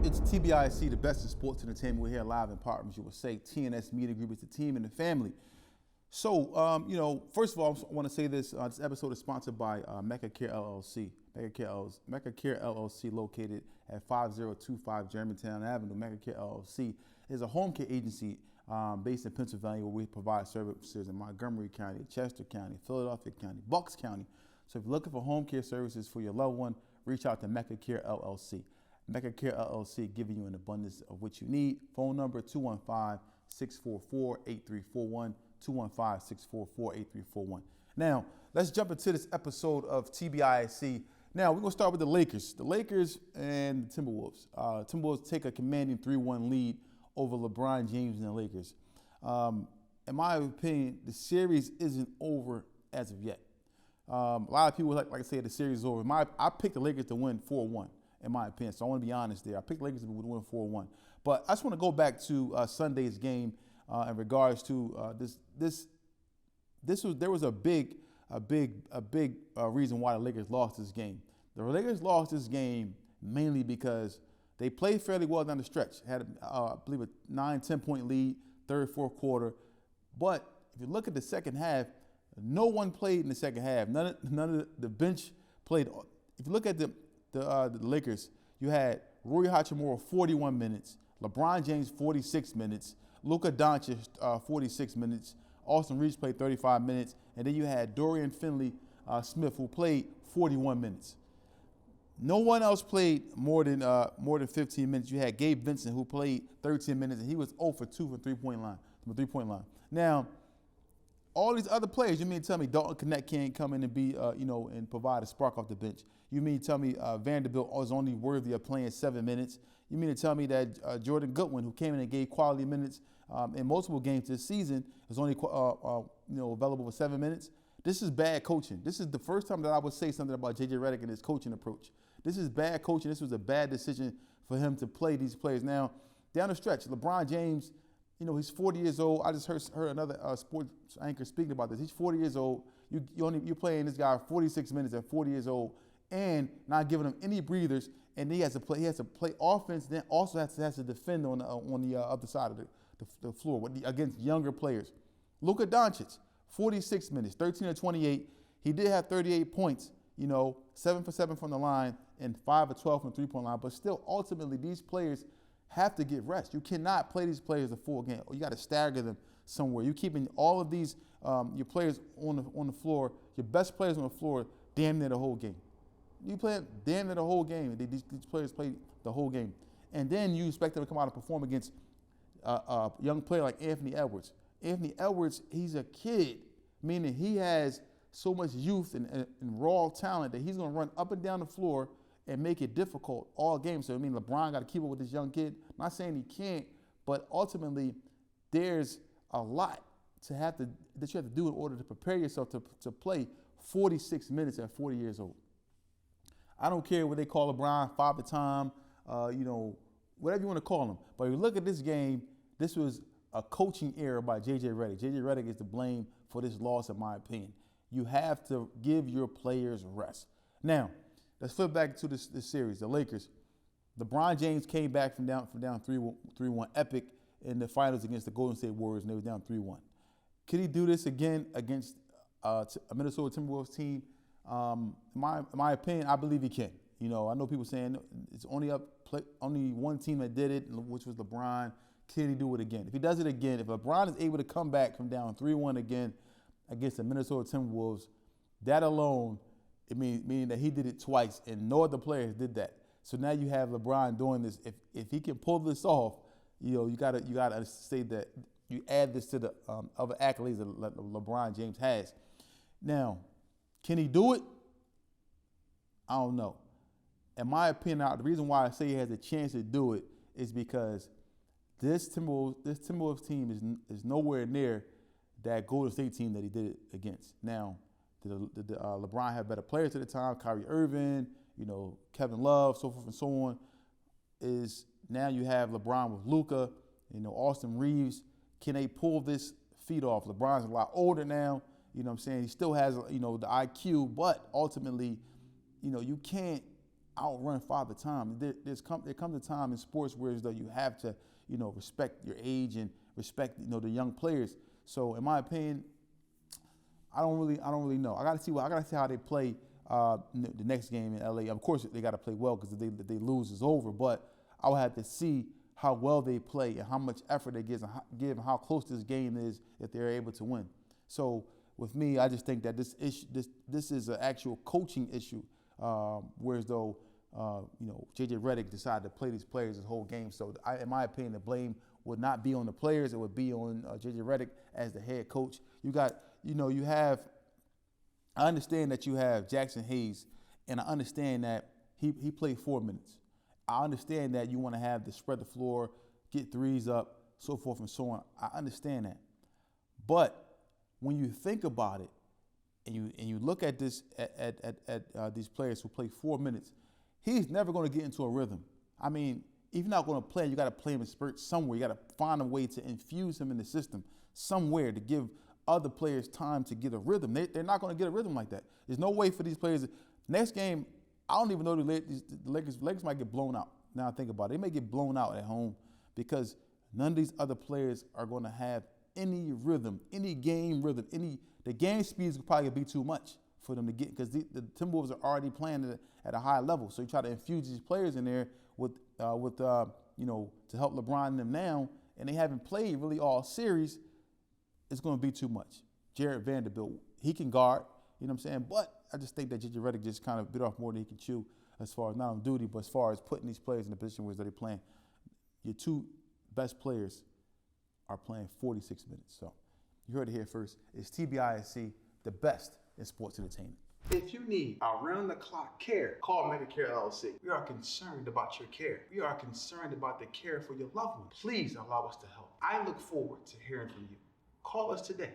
It's TBIC, the best in sports entertainment. We're here live in partners. You would say TNS Media Group is the team and the family. So, first of all, I want to say this. This episode is sponsored by Mecca Care LLC. Mecca Care LLC, located at 5025 Germantown Avenue. Mecca Care LLC is a home care agency based in Pennsylvania, where we provide services in Montgomery County, Chester County, Philadelphia County, Bucks County. So if you're looking for home care services for your loved one, reach out to Mecca Care LLC. Mecca Care LLC, giving you an abundance of what you need. Phone number 215-644-8341, 215-644-8341. Now, let's jump into this episode of TBIC. Now, we're going to start with the Lakers. The Lakers and the Timberwolves. Timberwolves take a commanding 3-1 lead over LeBron James and the Lakers. In my opinion, the series isn't over as of yet. A lot of people like to say the series is over. I picked the Lakers to win 4-1. In my opinion, so I want to be honest there. I picked the Lakers to win 4-1, but I just want to go back to Sunday's game in regards to there was a big reason why the Lakers lost this game. The Lakers lost this game mainly because they played fairly well down the stretch. Had I believe a 9-10 point lead, third, fourth quarter, but if you look at the second half, no one played in the second half. None of the bench played. If you look at the Lakers, you had Rui Hachimura 41 minutes, LeBron James 46 minutes, Luka Doncic 46 minutes, Austin Reeves played 35 minutes, and then you had Dorian Finney-Smith, who played 41 minutes. No one else played more than 15 minutes. You had Gabe Vincent, who played 13 minutes, and he was 0 for 2 from the three-point line. Now, all these other players, you mean to tell me Dalton Knecht can't come in and be, and provide a spark off the bench? You mean to tell me Vanderbilt is only worthy of playing 7 minutes? You mean to tell me that Jordan Goodwin, who came in and gave quality minutes in multiple games this season, is only available for 7 minutes? This is bad coaching. This is the first time that I would say something about J.J. Redick and his coaching approach. This is bad coaching. This was a bad decision for him to play these players. Now, down the stretch, LeBron James, he's 40 years old. I just heard another sports anchor speaking about this. He's 40 years old. You're playing this guy 46 minutes at 40 years old and not giving him any breathers. And he has to play offense. Then also has to defend on the other side of the floor against younger players. Luka Doncic, 46 minutes, 13 of 28. He did have 38 points. 7 for 7 from the line and 5 of 12 from the three-point line. But still, ultimately, these players have to get rest. You cannot play these players a full game. You got to stagger them somewhere. You're keeping all of these your players on the floor, your best players on the floor, damn near the whole game. You play damn near the whole game. These players play the whole game, and then you expect them to come out and perform against a young player like Anthony Edwards. Anthony Edwards, he's a kid, meaning he has so much youth and raw talent that he's going to run up and down the floor and make it difficult all game. So, LeBron got to keep up with this young kid. I'm not saying he can't, but ultimately there's a lot that you have to do in order to prepare yourself to play 46 minutes at 40 years old. I don't care what they call LeBron, Father Time, whatever you want to call him. But if you look at this game, this was a coaching error by J.J. Redick. J.J. Redick is to blame for this loss, in my opinion. You have to give your players rest. Now, let's flip back to this series, the Lakers. LeBron James came back from down 3-1 epic in the finals against the Golden State Warriors, and they were down 3-1. Could he do this again against a Minnesota Timberwolves team? In my opinion, I believe he can. I know people saying it's only one team that did it, which was LeBron. Can he do it again? If he does it again, if LeBron is able to come back from down 3-1 again against the Minnesota Timberwolves, that alone, meaning that he did it twice and no other players did that. So now you have LeBron doing this. If he can pull this off, you gotta say that you add this to the other accolades that LeBron James has. Now, can he do it? I don't know. In my opinion, the reason why I say he has a chance to do it is because this Timberwolves team is nowhere near that Golden State team that he did it against. Now, did LeBron have better players at the time? Kyrie Irving, Kevin Love, so forth and so on. Now you have LeBron with Luka, Austin Reeves. Can they pull this feat off? LeBron's a lot older now. He still has, the IQ, but ultimately, you can't. outrun Father Time. There comes a time in sports where as though you have to, respect your age and respect, the young players. So in my opinion, I don't really know. I gotta see how they play the next game in LA. Of course, they gotta play well because if they lose, it's over. But I would have to see how well they play and how much effort they give and how close this game is if they're able to win. So with me, I just think that this is an actual coaching issue. Whereas though, J.J. Redic decided to play these players this whole game. So in my opinion, the blame would not be on the players. It would be on J.J. Redic as the head coach. I understand that you have Jackson Hayes, and I understand that he played 4 minutes. I understand that you want to have to spread the floor, get threes up, so forth and so on. I understand that. But when you think about it, and you look at this at these players who play 4 minutes, he's never going to get into a rhythm. I mean, if you're not going to play, you got to play him in spurts somewhere. You got to find a way to infuse him in the system somewhere to give other players time to get a rhythm. They're not going to get a rhythm like that. There's no way for these players. Next game, I don't even know the Lakers might get blown out. Now I think about it. They may get blown out at home because none of these other players are going to have any rhythm, any game rhythm, the game speeds could probably be too much for them to get because the Timberwolves are already playing at a high level. So you try to infuse these players in there with to help LeBron and them now, and they haven't played really all series. It's going to be too much. Jared Vanderbilt, he can guard, you know what I'm saying? But I just think that J.J. Redick just kind of bit off more than he can chew as far as not on duty, but as far as putting these players in the position where they're playing. Your two best players are playing 46 minutes. So you heard it here first. It's TBISC, the best in sports entertainment. If you need around-the-clock care, call Medicare LLC. We are concerned about your care. We are concerned about the care for your loved ones. Please allow us to help. I look forward to hearing from you. Call us today.